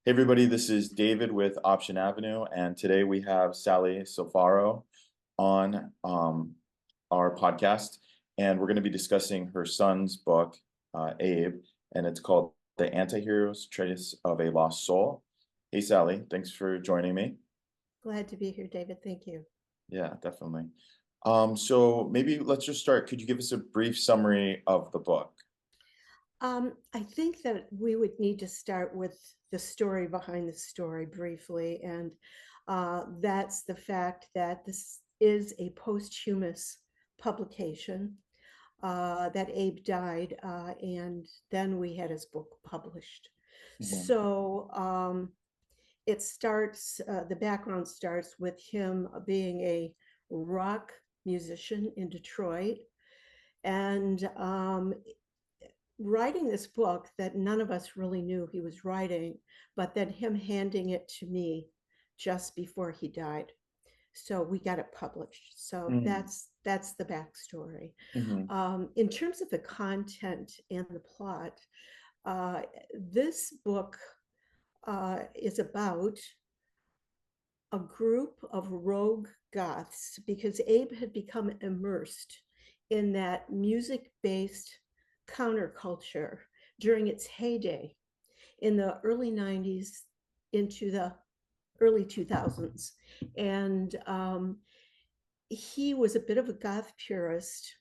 Hey everybody, this is David with OptionAvenue, and today we have Sally Sulfaro on our podcast, and we're going to be discussing her son's book, Abe, and it's called The Antiheroes, Treatise of a Lost Soul. Hey Sally, thanks for joining me. Glad to be here, David. Thank you. Yeah, definitely. So maybe let's just start. Could you give us a brief summary of the book? I think that we would need to start with the story behind the story briefly, and that's the fact that this is a posthumous publication, that Abe died, and then we had his book published. Mhm. So it starts, the background starts with him being a rock musician in Detroit. And writing this book that none of us really knew he was writing, but then him handing it to me just before he died. So we got it published. So Mhm. that's the backstory. Mhm. In terms of the content and the plot, uh, this book is about a group of rogue goths because Abe had become immersed in that music-based counterculture during its heyday in the early 90s into the early 2000s. And he was a bit of a goth purist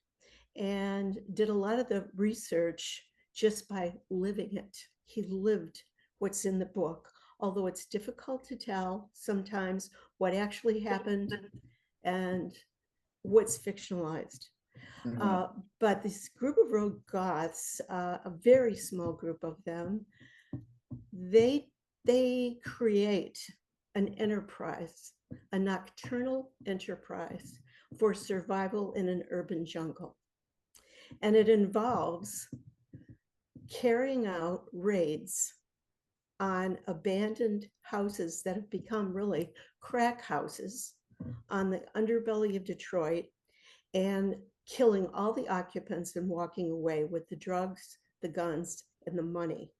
and did a lot of the research just by living it. He lived what's in the book, although it's difficult to tell sometimes what actually happened and what's fictionalized. Mhm. Uh, but this group of rogue goths, a very small group of them, they they create an enterprise, a nocturnal enterprise for survival in an urban jungle. And it involves carrying out raids on abandoned houses that have become really crack houses on the underbelly of Detroit and killing all the occupants and walking away with the drugs, the guns, and the money.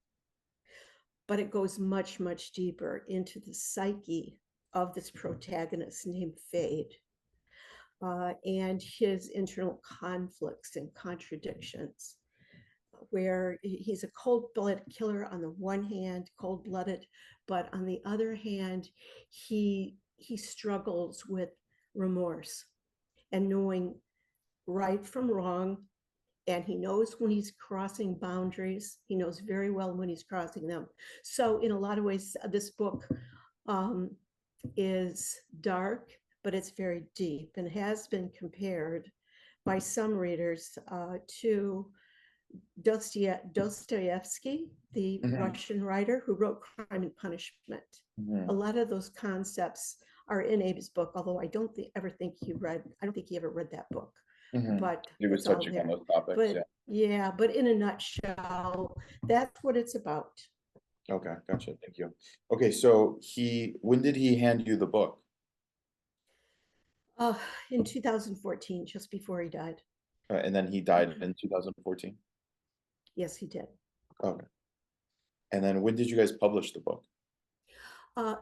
But it goes much, much deeper into the psyche of this protagonist named Fade, and his internal conflicts and contradictions, where he's a cold-blooded killer on the one hand, cold-blooded, but on the other hand, he struggles with remorse and knowing right from wrong, and he knows when he's crossing boundaries. He knows very well when he's crossing them. So in a lot of ways, this book um, is dark, but it's very deep and has been compared by some readers to Dostoevsky, the Mhm. Russian writer who wrote Crime and Punishment. A Mhm. lot of those concepts are in Abe's book, although I don't think he ever read that book, Mhm. but He was it's all touching on there. those topics, yeah. But yeah, but in a nutshell, that's what it's about. Okay, gotcha. Thank you. Okay, so when did he hand you the book? Uh, in 2014, just before he died. And then he died in 2014. Yes, he did. Okay. And then when did you guys publish the book? Uh,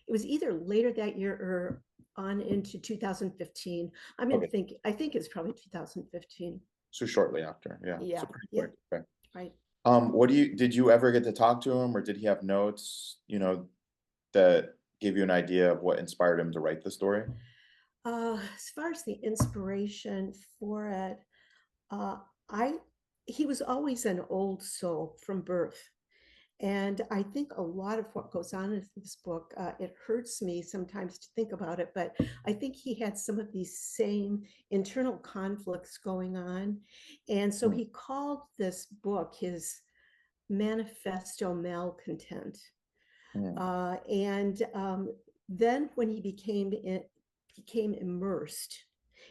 it was either later that year or on into 2015. Okay, I think it's probably 2015. so shortly after, yeah. Yeah, So pretty yeah, quick. Okay. right. Did you ever get to talk to him, or did he have notes, that gave you an idea of what inspired him to write the story? As far as the inspiration for it, uh, I he was always an old soul from birth. And I think a lot of what goes on in this book, it hurts me sometimes to think about it, but I think he had some of these same internal conflicts going on. And so Mhm. he called this book his Manifesto Malcontent. Mhm. And then when became immersed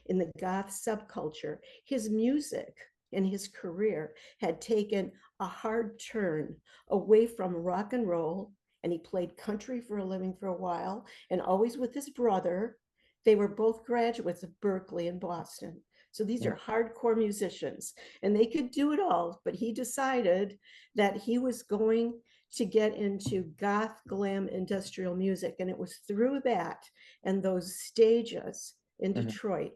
in the goth subculture, his music and his career had taken a hard turn away from rock and roll, and he played country for a living for a while, and always with his brother. They were both graduates of Berkeley and Boston. So these are hardcore musicians, and they could do it all, but he decided that he was going to get into goth, glam, industrial music. And it was through that and those stages in Detroit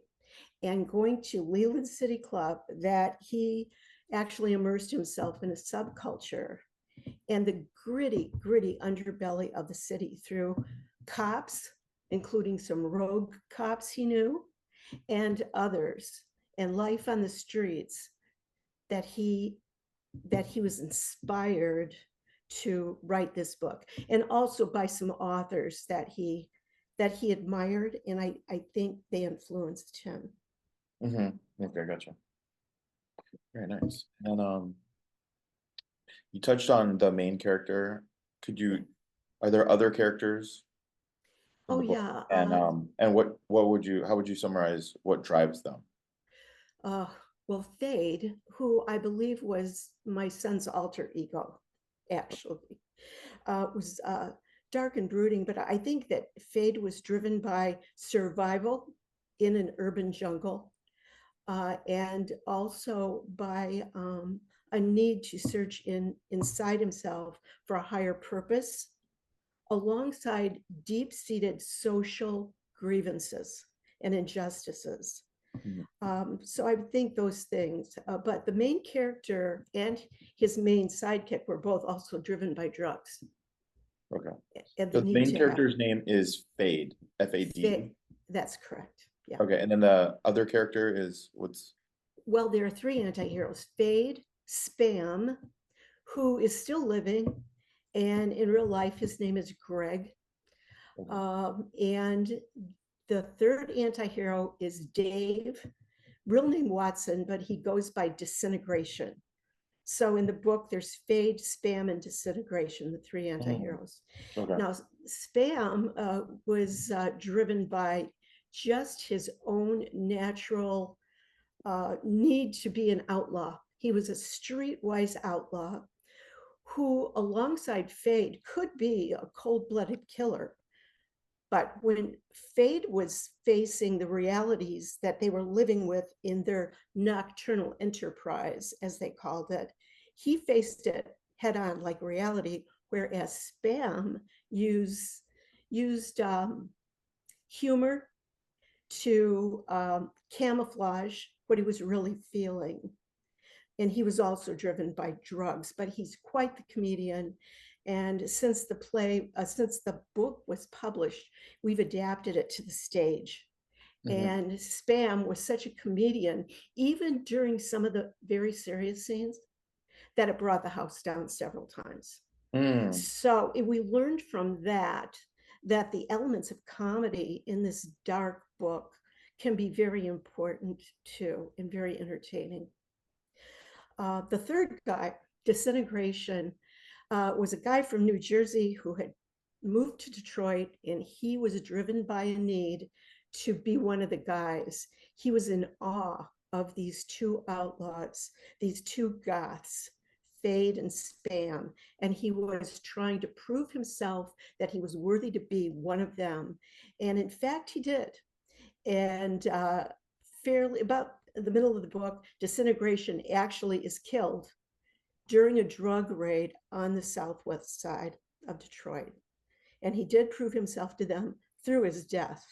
and going to Leland City Club that he actually immersed himself in a subculture and the gritty, gritty underbelly of the city through cops, including some rogue cops he knew, and others, and life on the streets, that he was inspired to write this book, and also by some authors that he admired, and I think they influenced him. Okay, gotcha. Very nice. And you touched on the main character. Are there other characters in Oh the book? yeah. And how would you summarize what drives them? Well, Fade, who I believe was my son's alter ego, actually, was dark and brooding, but I think that Fade was driven by survival in an urban jungle, and also by a need to search inside himself for a higher purpose, alongside deep-seated social grievances and injustices. So I think those things, but the main character and his main sidekick were both also driven by drugs. Okay. And So the the need main to character's name is Fade, F-A-D. That's correct. Yeah. Okay, and then the other character is what's? Well, there are three anti-heroes: Fade, Spam, who is still living, and in real life his name is Greg. And the third anti-hero is Dave, real name Watson, but he goes by Disintegration. So in the book, there's Fade, Spam, and Disintegration, the three anti-heroes. Okay. Now, Spam was driven by just his own natural need to be an outlaw. He was a streetwise outlaw who, alongside Fade, could be a cold-blooded killer. But when Fade was facing the realities that they were living with in their nocturnal enterprise, as they called it, he faced it head on like reality, whereas Spam used humor to camouflage what he was really feeling. And he was also driven by drugs, but he's quite the comedian. And since the book was published, we've adapted it to the stage. And Spam was such a comedian, even during some of the very serious scenes, that it brought the house down several times. So we learned from that the elements of comedy in this dark book can be very important too, and very entertaining. The third guy, Disintegration, was a guy from New Jersey who had moved to Detroit, and he was driven by a need to be one of the guys. He was in awe of these two outlaws, these two goths, Fade and Spam, and he was trying to prove himself that he was worthy to be one of them. And in fact, he did. And fairly about the middle of the book, Disintegration actually is killed during a drug raid on the southwest side of Detroit. And he did prove himself to them through his death.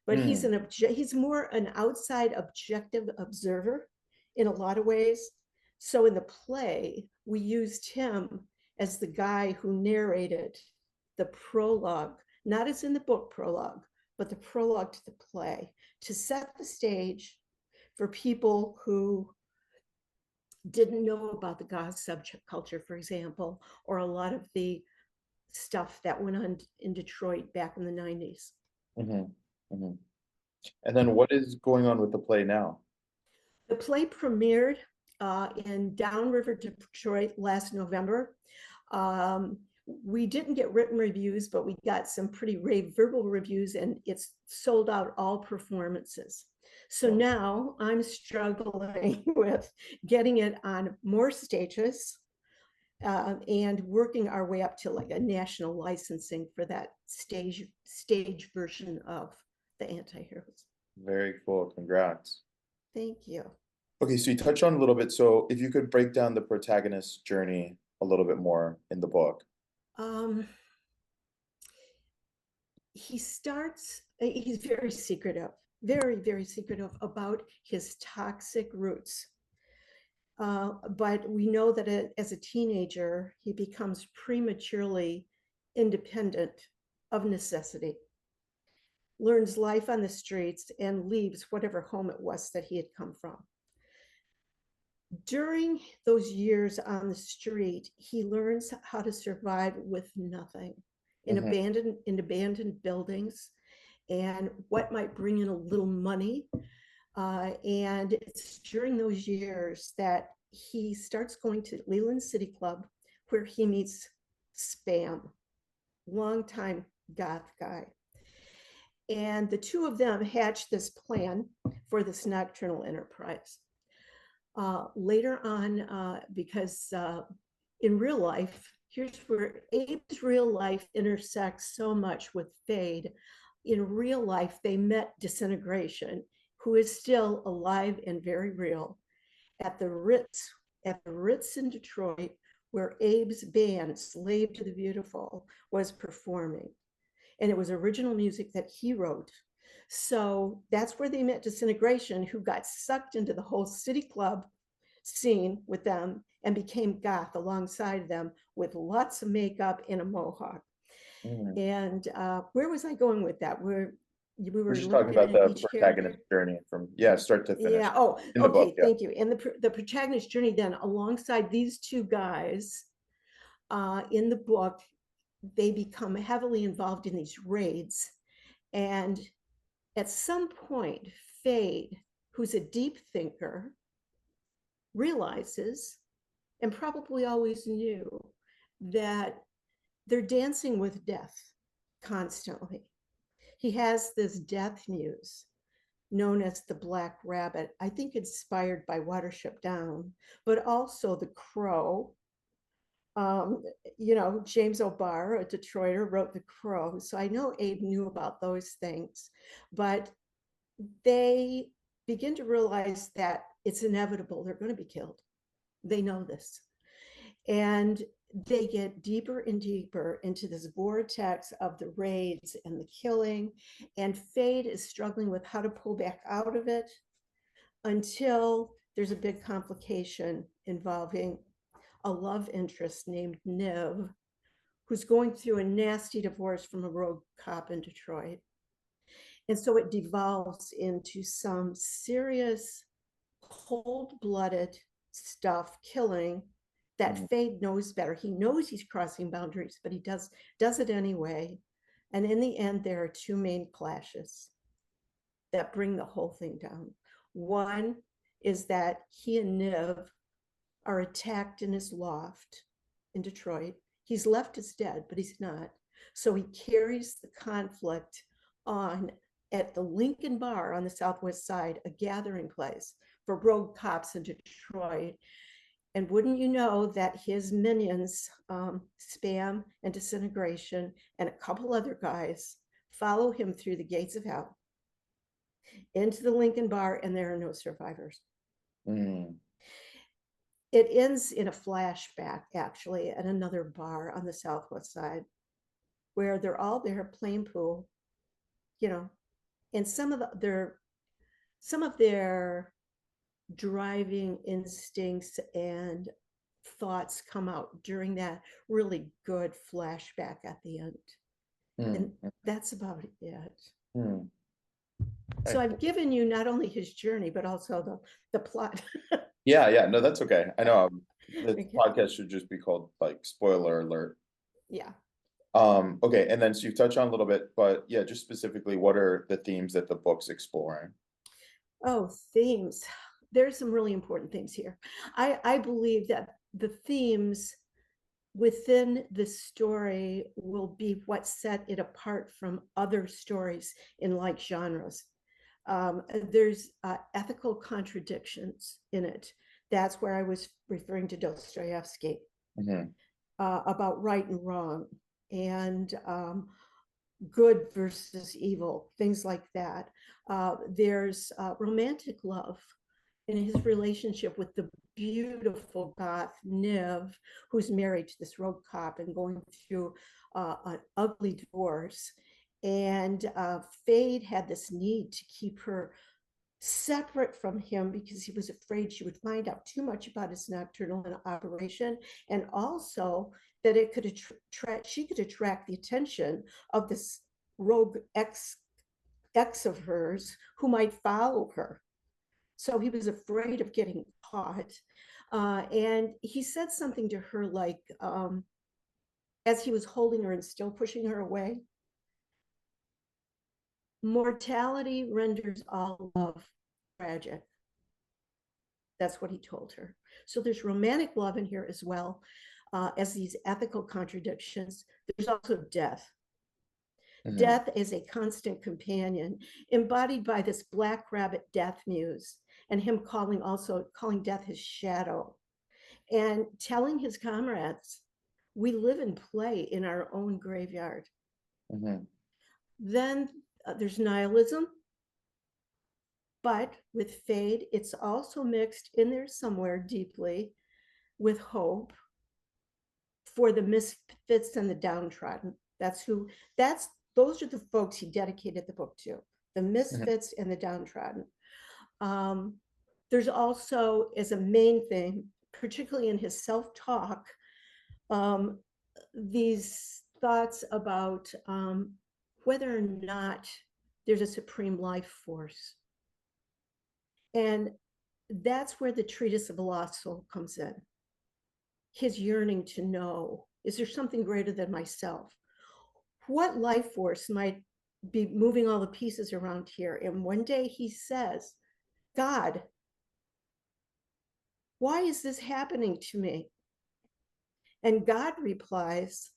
But he's more an outside objective observer in a lot of ways. So in the play, we used him as the guy who narrated the prologue, not as in the book prologue, but the prologue to the play, to set the stage for people who didn't know about the goth subculture, for example, or a lot of the stuff that went on in Detroit back in the 90s. And then what is going on with the play now? The play premiered in Downriver, Detroit last November. We didn't get written reviews, but we got some pretty rave verbal reviews, and it's sold out all performances. So now I'm struggling with getting it on more stages and working our way up to like a national licensing for that stage version of the Antiheroes. Very cool. Congrats. Thank you. Okay, so you touched on a little bit. So if you could break down the protagonist's journey a little bit more in the book, Um, he's very secretive, very, very secretive about his toxic roots. But we know that as a teenager, he becomes prematurely independent of necessity, learns life on the streets, and leaves whatever home it was that he had come from. During those years on the street, he learns how to survive with nothing in Mhm. abandoned buildings and what might bring in a little money. And it's during those years that he starts going to Leland City Club, where he meets Spam, longtime goth guy. And the two of them hatch this plan for this nocturnal enterprise. Later on, because in real life, here's where Abe's real life intersects so much with Fade. In real life, they met Disintegration, who is still alive and very real, at the Ritz in Detroit, where Abe's band, Slave to the Beautiful, was performing. And it was original music that he wrote. So that's where they met Disintegration, who got sucked into the whole city club scene with them and became goth alongside them with lots of makeup and a mohawk. Mhm. And where was I going with that? We We're were just talking looking about at the each protagonist character. journey from, yeah, start to finish Yeah. Oh, in the book. okay. Yeah. Thank you. And the protagonist journey then, alongside these two guys in the book, they become heavily involved in these raids. And at some point, Fade, who's a deep thinker, realizes, and probably always knew, that they're dancing with death constantly. He has this death muse known as the Black Rabbit, I think inspired by Watership Down, but also the Crow. Um, James O'Barr, a Detroiter, wrote The Crow. So I know Abe knew about those things, but they begin to realize that it's inevitable. They're going to be killed. They know this. And they get deeper and deeper into this vortex of the raids and the killing. And Fade is struggling with how to pull back out of it until there's a big complication involving a love interest named Niv, who's going through a nasty divorce from a rogue cop in Detroit. And so it devolves into some serious, cold-blooded stuff, killing, Mhm. that Fade knows better. He knows he's crossing boundaries, but he does it anyway. And in the end, there are two main clashes that bring the whole thing down. One is that he and Niv are attacked in his loft in Detroit. He's left as dead, but he's not. So he carries the conflict on at the Lincoln Bar on the Southwest Side, a gathering place for rogue cops in Detroit. And wouldn't you know that his minions, Spam and Disintegration, and a couple other guys, follow him through the gates of hell into the Lincoln Bar, and there are no survivors. Mm. It ends in a flashback, actually, at another bar on the Southwest Side, where they're all there playing pool, you know, and some of their driving instincts and thoughts come out during that really good flashback at the end. And Mm. that's about it. Mm. So Hey. I've given you not only his journey, but also the plot. Yeah, yeah, no, that's okay. I know the Okay. podcast should just be called like spoiler alert. Yeah. Okay, and then so you've touched on a little bit, but yeah, just specifically, what are the themes that the book's exploring? Oh, themes. There's some really important themes here. I believe that the themes within the story will be what set it apart from other stories in like genres. There's ethical contradictions in it. That's where I was referring to Dostoevsky, Mhm. about right and wrong, and good versus evil, things like that. There's romantic love in his relationship with the beautiful goth Niv, who's married to this rogue cop and going through an ugly divorce. And Fade had this need to keep her separate from him because he was afraid she would find out too much about his nocturnal operation, and also that it could attract, she could attract the attention of this rogue ex of hers who might follow her. So he was afraid of getting caught. And he said something to her like, as he was holding her and still pushing her away, mortality renders all love tragic. That's what he told her. So there's romantic love in here as well as these ethical contradictions. There's also death. Death is a constant companion, embodied by this black rabbit death muse, and him calling death his shadow, and telling his comrades, we live and play in our own graveyard. Then there's nihilism, but with Fade, it's also mixed in there somewhere deeply with hope for the misfits and the downtrodden. Those are the folks he dedicated the book to, the misfits and the downtrodden. There's also, as a main thing, particularly in his self-talk, these thoughts about whether or not there's a supreme life force. And that's where the Treatise of the Lost Soul comes in. His yearning to know, is there something greater than myself? What life force might be moving all the pieces around here? And one day he says, God, why is this happening to me? And God replies,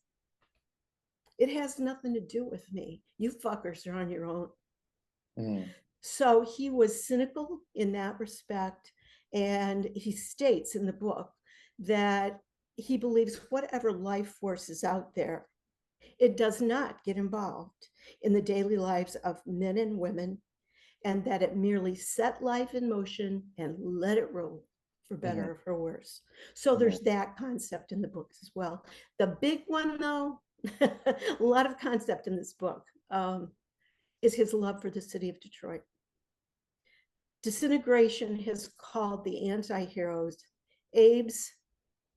it has nothing to do with me. You fuckers are on your own. So he was cynical in that respect. And he states in the book that he believes whatever life force is out there, it does not get involved in the daily lives of men and women, and that it merely set life in motion and let it roll, for better or for worse. So there's that concept in the books as well. The big one, though, a lot of concept in this book, is his love for the city of Detroit. Disintegration has called the Antiheroes Abe's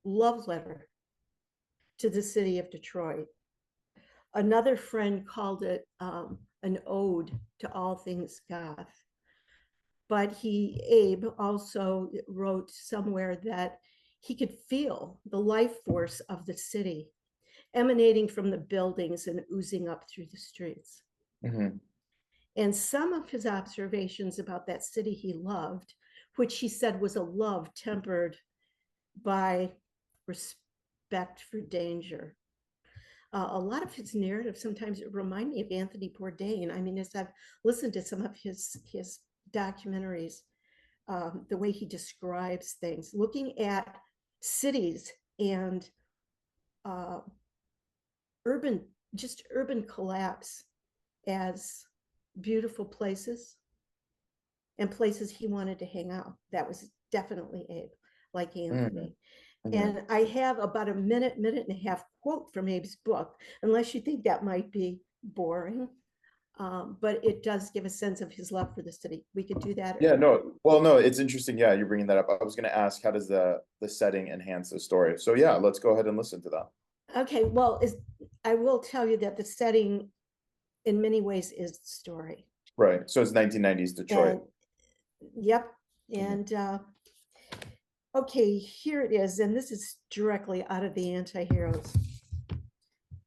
love letter to the city of Detroit. Another friend called it an ode to all things goth. But Abe also wrote somewhere that he could feel the life force of the city emanating from the buildings and oozing up through the streets. And some of his observations about that city he loved, which he said was a love tempered by respect for danger. A lot of his narrative sometimes remind me of Anthony Bourdain. I mean, as I've listened to some of his documentaries, the way he describes things, looking at cities and urban collapse as beautiful places and places he wanted to hang out. That was definitely Abe, like Anthony. And I have about a minute and a half quote from Abe's book, unless you think that might be boring. But it does give a sense of his love for the city. We could do that. Yeah, no, well, no, it's interesting. Yeah, you're bringing that up. I was going to ask, how does the setting enhance the story? So yeah, let's go ahead and listen to that. Okay, well, I will tell you that the setting in many ways is the story. Right. So it's 1990s Detroit. Yep. And okay, here it is. And this is directly out of the Antiheroes.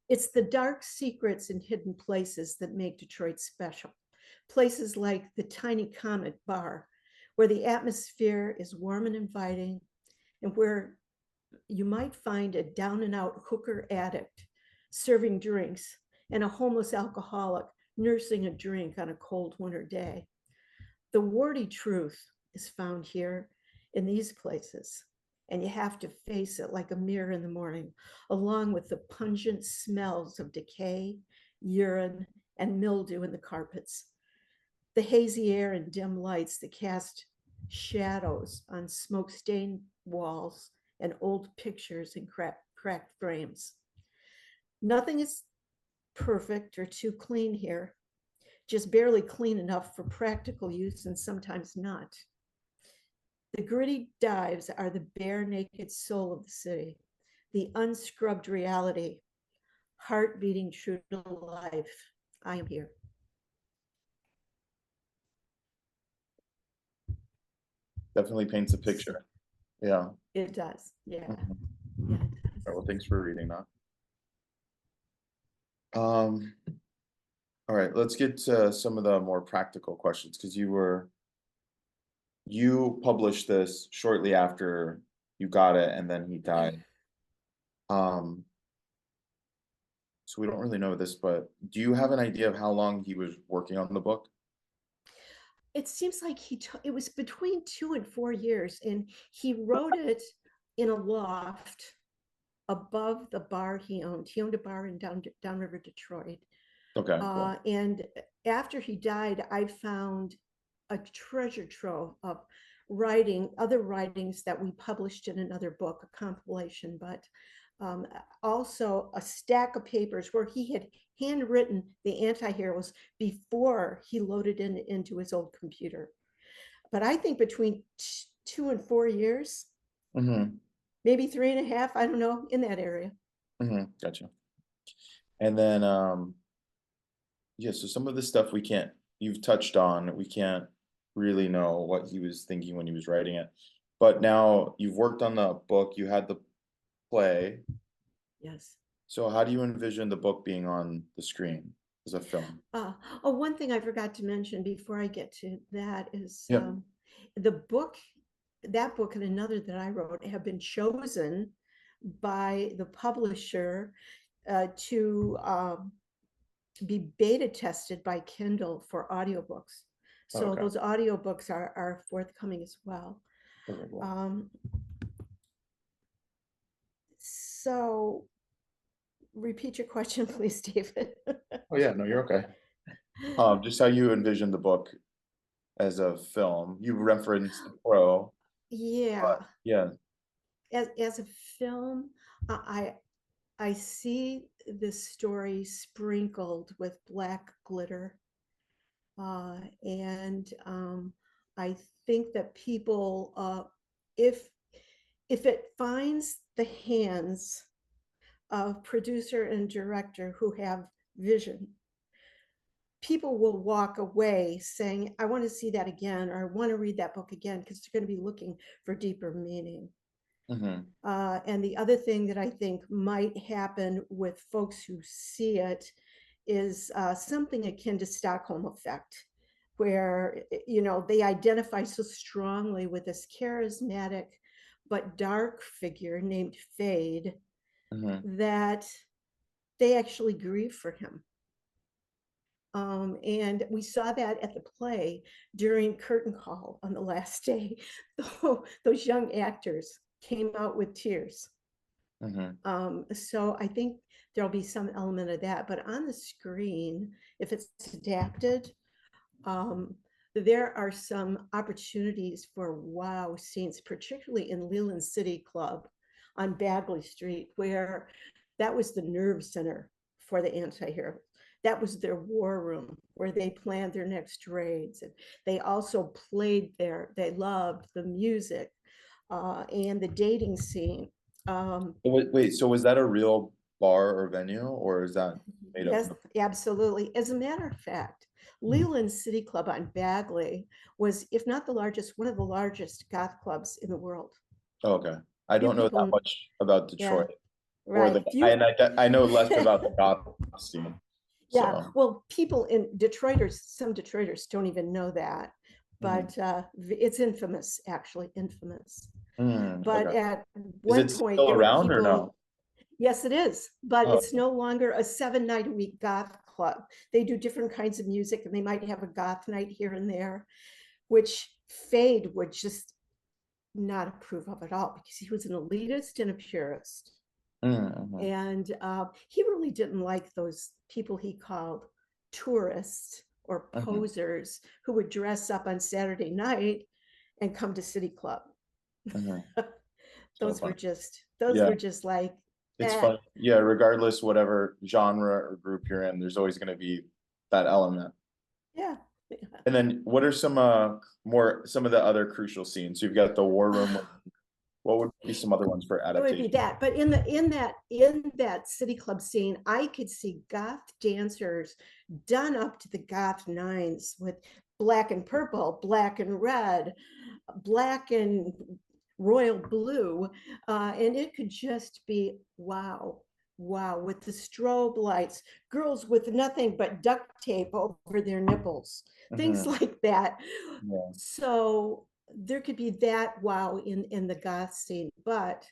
It's the dark secrets and hidden places that make Detroit special. Places like the Tiny Comet Bar, where the atmosphere is warm and inviting, and where you might find a down and out hooker addict serving drinks and a homeless alcoholic nursing a drink on a cold winter day. The warty truth is found here in these places, and you have to face it like a mirror in the morning, along with the pungent smells of decay, urine, and mildew in the carpets, the hazy air and dim lights that cast shadows on smoke-stained walls and old pictures in cracked frames. Nothing is perfect or too clean here, just barely clean enough for practical use and sometimes not. The gritty dives are the bare naked soul of the city, the unscrubbed reality, heart beating true to life. I am here. Definitely paints a picture. Yeah. It does. Yeah. Mhm. Yeah, it All right, does. well, thanks for reading that. Um, all right, let's get to some of the more practical questions because you published this shortly after you got it and then he died. Um, so we don't really know this, but do you have an idea of how long he was working on the book? It seems like it was between 2 and 4 years, and he wrote it in a loft above the bar he owned. He owned a bar in downriver Detroit. Okay, cool. And after he died, I found a treasure trove of other writings that we published in another book, a compilation, but also a stack of papers where he had handwritten the Antiheroes before he loaded into his old computer. But I think between 2 and 4 years, Mm-hmm. maybe 3.5, I don't know, in that area. Mm-hmm. Gotcha. And then yeah, so some of the stuff you've touched on, we can't really know what he was thinking when he was writing it. But now you've worked on the book, you had the play. Yes. So how do you envision the book being on the screen as a film? Oh, one thing I forgot to mention before I get to that is Yep. the book, that book and another that I wrote have been chosen by the publisher to be beta tested by Kindle for audiobooks. So Okay. those audiobooks are forthcoming as well. Okay, cool. So repeat your question, please, David. Oh yeah, no, you're okay. Just how you envision the book as a film. You referenced the pro, Yeah, but yeah. as a film, I see this story sprinkled with black glitter, and I think that people, if it finds the hands of producer and director who have vision, people will walk away saying, I want to see that again, or I want to read that book again, because they're going to be looking for deeper meaning. Mm-hmm. And the other thing that I think might happen with folks who see it is something akin to Stockholm effect, where they identify so strongly with this charismatic but dark figure named Fade Mm-hmm. that they actually grieve for him. And we saw that at the play during curtain call on the last day. Those young actors came out with tears. So I think there'll be some element of that, but on the screen, if it's adapted, there are some opportunities for wow scenes, particularly in Leland City Club on Bagley Street, where that was the nerve center for the Antiheroes. That was their war room where they planned their next raids. And they also played there. They loved the music and the dating scene. Wait, so was that a real bar or venue, or is that made up? Yes, absolutely. As a matter of fact, Leland City Club on Bagley was, if not the largest, one of the largest goth clubs in the world. Oh, okay. I Few don't know that people, much about yeah, Detroit or right. Few, I know less about the goth scene. yeah. So, Well, people in Detroiters, some Detroiters don't even know that, mhm. but it's infamous, actually infamous. But Okay. at Is one it point, still there were around or no? people. Yes, it is, but Oh, it's no longer a 7-night-a-week goth club. They do different kinds of music, and they might have a goth night here and there, which Fade would just not approve of at all because he was an elitist and a purist. mhm, And he really didn't like those people he called tourists or mhm. posers who would dress up on Saturday night and come to City Club. Mhm. So those funny. were Yeah, just like, it's eh, fun. Yeah, regardless whatever genre or group you're in, there's always going to be that element. yeah. And then what are some of the other crucial scenes? You've got the war room. What would be some other ones for It would be adaptation? that, but in that city club scene, I could see goth dancers done up to the goth nines with black and purple, black and red, black and royal blue, and it could just be wow, wow, with the strobe lights, girls with nothing but duct tape over their nipples, things Mhm. like that. Yeah. So there could be that wow in the goth scene, but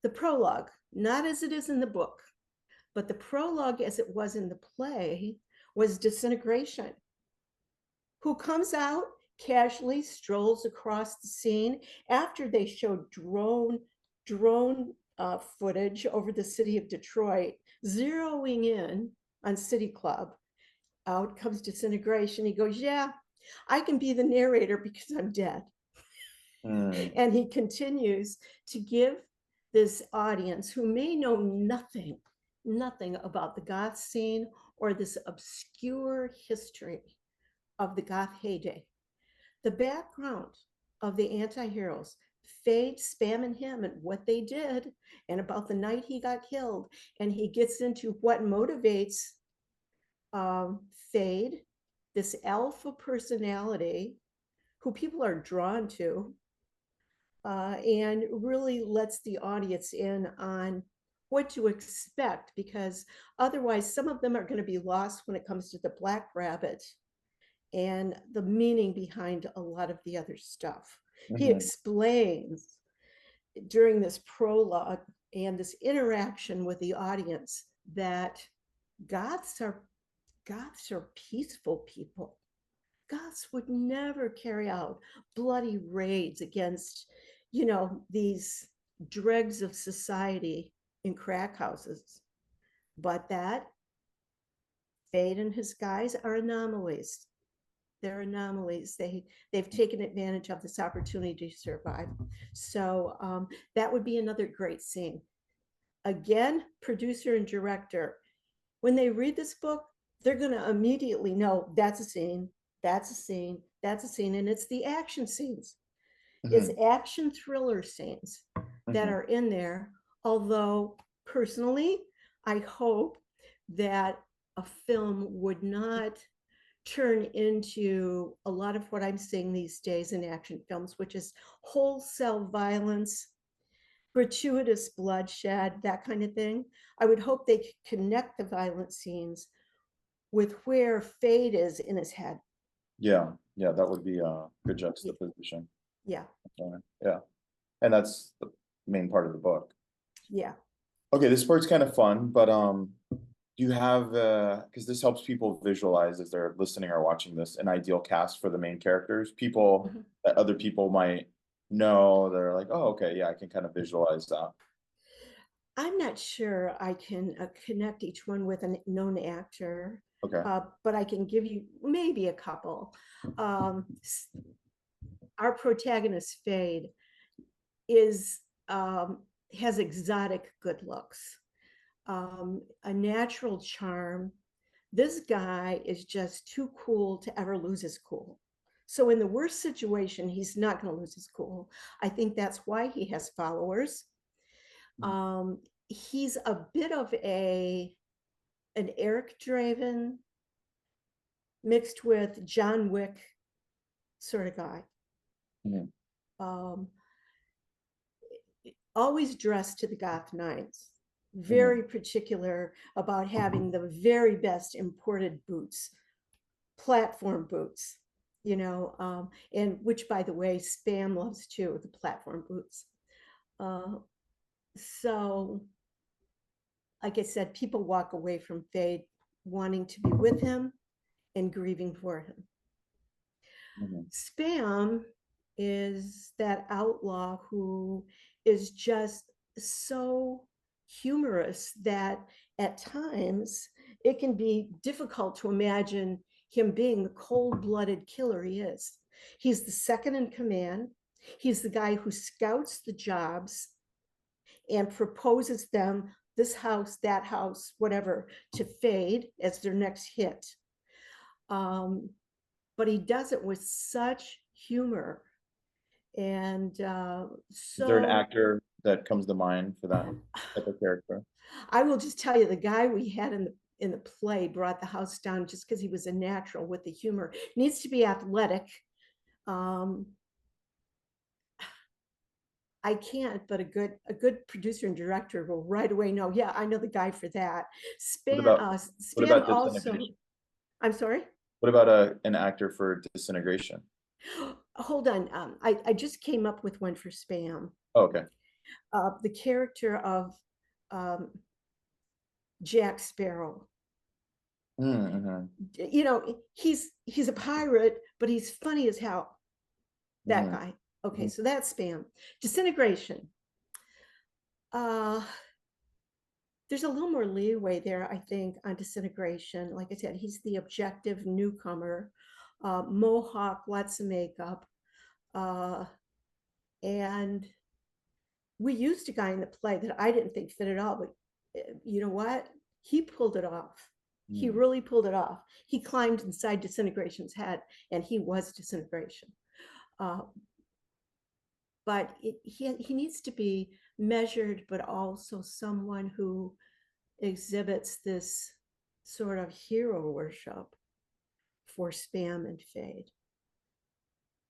the prologue, not as it is in the book, but the prologue as it was in the play, was disintegration. Who comes out, casually strolls across the scene after they show drone footage over the city of Detroit, zeroing in on City Club. Out comes disintegration. He goes, yeah, I can be the narrator because I'm dead. Mm. And he continues to give this audience who may know nothing about the goth scene or this obscure history of the goth heyday, the background of the anti-heroes, Fade spamming him and what they did and about the night he got killed. And he gets into what motivates Fade, this alpha personality who people are drawn to, and really lets the audience in on what to expect, because otherwise some of them are going to be lost when it comes to the Black Rabbit and the meaning behind a lot of the other stuff. He Mhm. explains during this prologue and this interaction with the audience that goths are goths are peaceful people. Goths would never carry out bloody raids against, these dregs of society in crack houses, but that Fade and his guys are anomalies. They're anomalies. They've taken advantage of this opportunity to survive. So that would be another great scene. Again, producer and director, when they read this book, they're going to immediately know that's a scene, that's a scene, that's a scene, and it's the action scenes. It's Mhm. action thriller scenes that Mhm. are in there. Although personally, I hope that a film would not turn into a lot of what I'm seeing these days in action films, which is wholesale violence, gratuitous bloodshed, that kind of thing. I would hope they could connect the violent scenes with where Fade is in his head. Yeah, yeah, that would be a good juxtaposition. Yeah, Yeah, and that's the main part of the book. yeah. Okay, this part's kind of fun, but do you have because this helps people visualize as they're listening or watching this, an ideal cast for the main characters, people Mhm. that other people might know, they're like, oh, okay, yeah, I can kind of visualize that. I'm not sure I can connect each one with a known actor, Okay. but I can give you maybe a couple. Um, our protagonist, Fade, is has exotic good looks, a natural charm. This guy is just too cool to ever lose his cool. So in the worst situation, he's not going to lose his cool. I think that's why he has followers. Mhm. Um, he's a bit of an Eric Draven mixed with John Wick sort of guy. Mhm. Um, always dressed to the goth nines, Mhm. very particular about having the very best imported boots, platform boots, and which, by the way, Spam loves too, the platform boots. Uh, so, like I said, people walk away from Fade wanting to be with him and grieving for him. Mhm. Spam is that outlaw who is just so humorous that at times it can be difficult to imagine him being the cold-blooded killer he is. He's the second in command. He's the guy who scouts the jobs and proposes them, this house, that house, whatever, to Fade as their next hit. But he does it with such humor. And Is there an so actor that comes to mind for that type of character? I will just tell you, the guy we had in the play brought the house down just because he was a natural with the humor. Needs to be athletic. Um, I can't, but a good producer and director will right away know, yeah, I know the guy for that. What Span about what Span about also, disintegration? I'm sorry. What about an actor for disintegration? Hold on. I just came up with one for Spam. Oh, okay. The character of um, Jack Sparrow. Mm-hmm. You know, he's a pirate, but he's funny as hell. That Mm-hmm. guy. Okay, so that's Spam. Disintegration. Uh, there's a little more leeway there, I think, on disintegration. Like I said, he's the objective newcomer, mohawk, lots of makeup, and we used a guy in the play that I didn't think fit at all, but you know what? He pulled it off. He Mm-hmm. really pulled it off. He climbed inside disintegration's head, and he was disintegration. Uh, but he needs to be measured, but also someone who exhibits this sort of hero worship for Spam and Fade,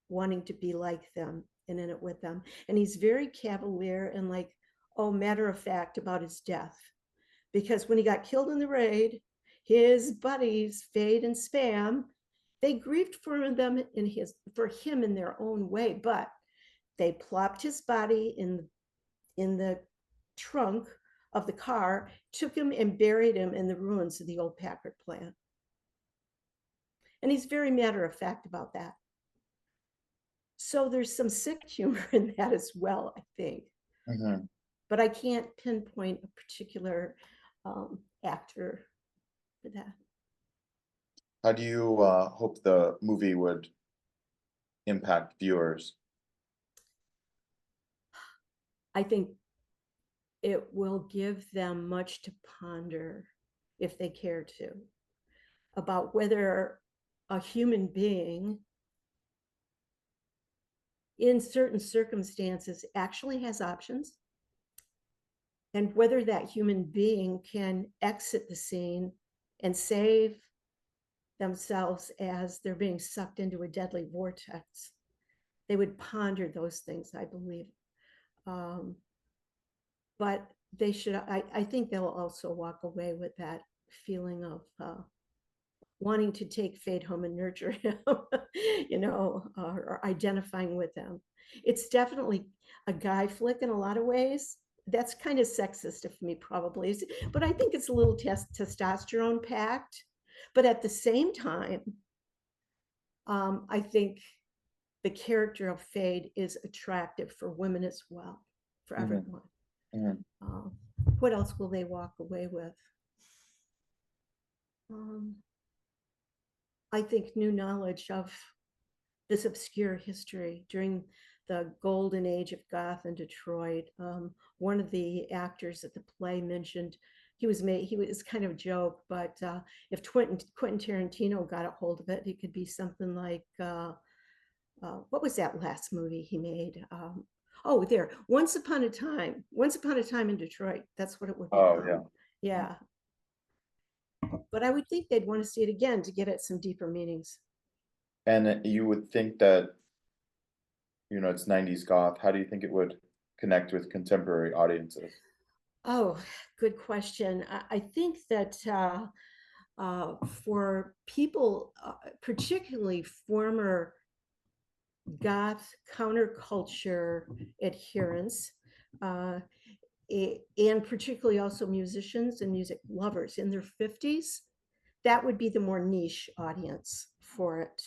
wanting to be like them and in it with them. And he's very cavalier and like, oh, matter of fact about his death. Because when he got killed in the raid, his buddies, Fade and Spam, they grieved for him in their own way, but they plopped his body in the trunk of the car, took him and buried him in the ruins of the old Packard plant. And he's very matter of fact about that. So there's some sick humor in that as well, I think. Mm-hmm. But I can't pinpoint a particular actor for that. How do you hope the movie would impact viewers? I think it will give them much to ponder if they care to about whether a human being in certain circumstances actually has options, and whether that human being can exit the scene and save themselves as they're being sucked into a deadly vortex. They would ponder those things, I believe. But they should, I think they'll also walk away with that feeling of wanting to take Fade home and nurture him, or identifying with them. It's definitely a guy flick in a lot of ways. That's kind of sexist of me, probably, but I think it's a little testosterone packed. But at the same time, I think the character of Fade is attractive for women as well, for Mm-hmm. everyone. Mm-hmm. What else will they walk away with? I think new knowledge of this obscure history during the golden age of goth in Detroit. One of the actors at the play mentioned he was kind of a joke, but if Quentin Tarantino got a hold of it, it could be something like what was that last movie he made? Once Upon a Time in Detroit. That's what it would Oh, become. yeah. Yeah, but I would think they'd want to see it again to get at some deeper meanings. And you would think that, it's 90s goth. How do you think it would connect with contemporary audiences? Oh, good question. I think that for people, particularly former goth counterculture adherents, uh, and particularly also musicians and music lovers in their 50s, that would be the more niche audience for it.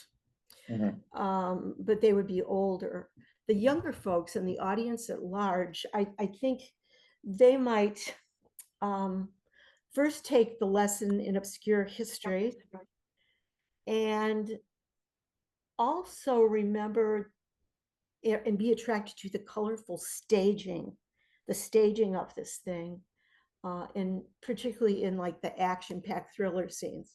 But they would be older. The younger folks and the audience at large, I think they might first take the lesson in obscure history and also remember and be attracted to the colorful staging, the staging of this thing, and particularly in like the action-packed thriller scenes.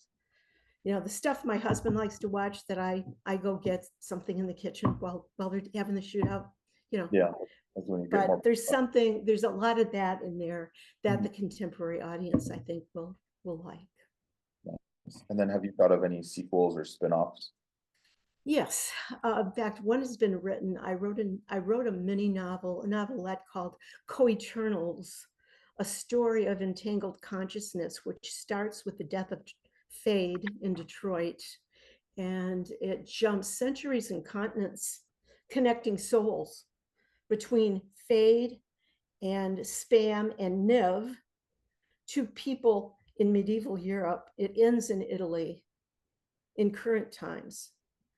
You know, the stuff my husband likes to watch that I go get something in the kitchen while they're having the shootout, you know. Yeah, that's when you get more. But there's a lot of that in there that Mhm. the contemporary audience, I think, will like. And then have you thought of any sequels or spin-offs? Yes, in fact, one has been written. I wrote a mini novel, a novelette called Co-Eternals, a story of entangled consciousness, which starts with the death of Fade in Detroit, and it jumps centuries and continents, connecting souls between Fade and Spam and Niv to people in medieval Europe. It ends in Italy in current times.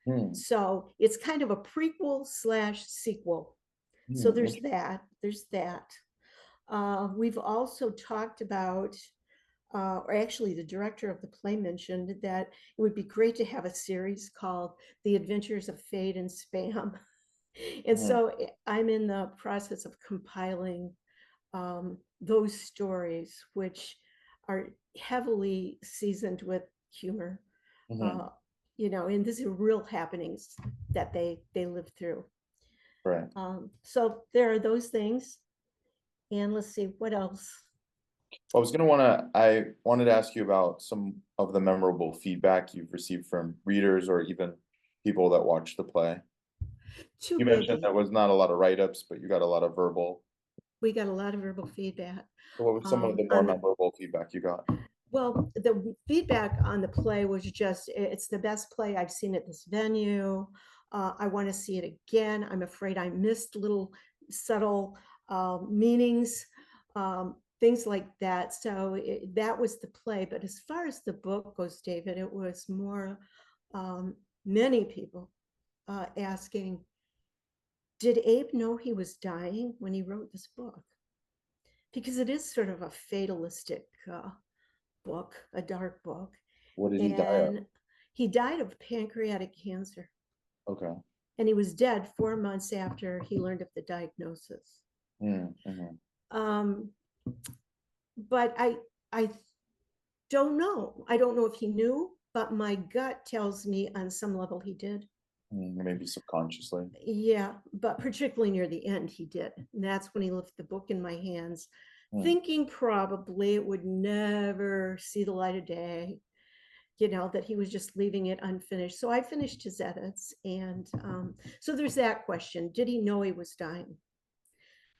Hmm. So it's kind of a prequel slash sequel. So Hmm. there's that. There's that. We've also talked about, or actually, the director of the play mentioned that it would be great to have a series called The Adventures of Fade and Spam. And Hmm. so I'm in the process of compiling those stories, which are heavily seasoned with humor. Hmm. Uh, you know, and these are real happenings that they lived through. Right. So there are those things. And let's see what else. I wanted to ask you about some of the memorable feedback you've received from readers or even people that watch the play. Too You mentioned big. there was not a lot of write-ups, but you got a lot of verbal. We got a lot of verbal feedback. So what was some of the more On the memorable feedback you got? Well, the feedback on the play was just, it's the best play I've seen at this venue. I want to see it again. I'm afraid I missed little subtle meanings, things like that. So that was the play. But as far as the book goes, David, it was more many people asking, did Abe know he was dying when he wrote this book? Because it is sort of a fatalistic book, a dark book. What did he die of? And he died of pancreatic cancer. Okay. And he was dead 4 months after he learned of the diagnosis. Mm-hmm. Um, but I don't know. I don't know if he knew, but my gut tells me on some level he did. Maybe subconsciously. Yeah, but particularly near the end, he did. And that's when he left the book in my hands, thinking probably it would never see the light of day, you know, that he was just leaving it unfinished. So I finished his edits. And so there's that question. Did he know he was dying?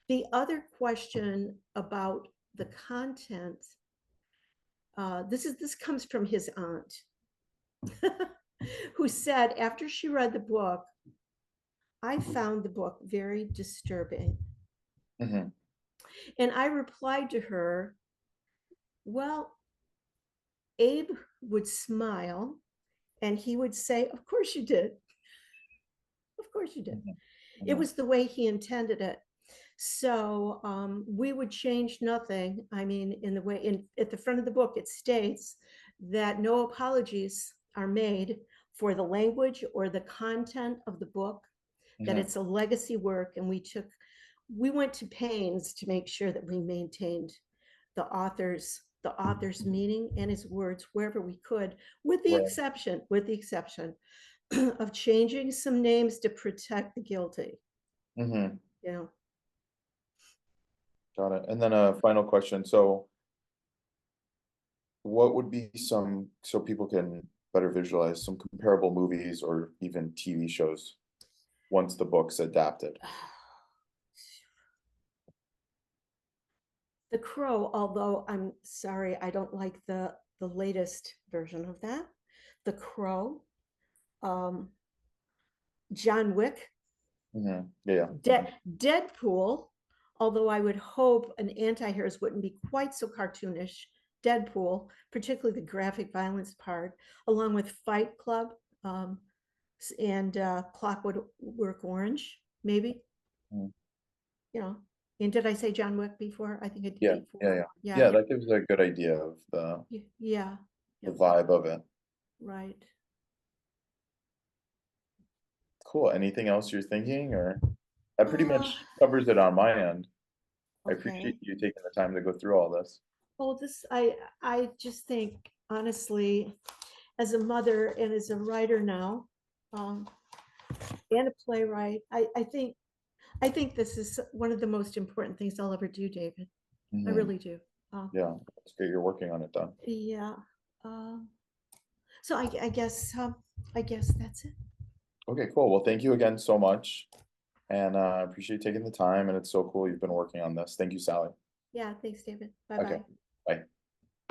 The other question about the content, this comes from his aunt, who said after she read the book, I found the book very disturbing. Mm-hmm. And I replied to her, well, Abe would smile and he would say, of course you did. Of course you did. It Mm-hmm. was the way he intended it. So we would change nothing. I mean, in the way at the front of the book, it states that no apologies are made for the language or the content of the book, that Mm-hmm. it's a legacy work. And we went to pains to make sure that we maintained the author's meaning and his words wherever we could, with the Right. exception of changing some names to protect the guilty. Mm-hmm. You know, Got it. And then a final question. So what would be some, so people can better visualize some comparable movies or even TV shows once the book's adapted? The Crow, although I'm sorry, I don't like the latest version of that. The Crow, um, John Wick, Mm-hmm. Yeah. Yeah. Deadpool, although I would hope an Antiheroes wouldn't be quite so cartoonish. Deadpool, particularly the graphic violence part, along with Fight Club, um, and Clockwork Orange, maybe. Mm. You know, and did I say John Wick before? I think I did Yeah. Yeah. before. Yeah. Yeah, Yeah. That gives a good idea of yeah, the yeah, vibe of it. right. Cool. Anything else you're thinking or? That pretty much covers it on my end. I appreciate Okay. you taking the time to go through all this. Well, I just think honestly, as a mother and as a writer now, um, and a playwright, I think this is one of the most important things I'll ever do, David. I Mhm. really do. Uh, Yeah, it's great you're working on it then. yeah. Uh, so I guess that's it. Okay, cool. Well, thank you again so much. And I appreciate you taking the time. And it's so cool you've been working on this. Thank you, Sally. Yeah. Thanks, David. Bye Okay, bye. bye.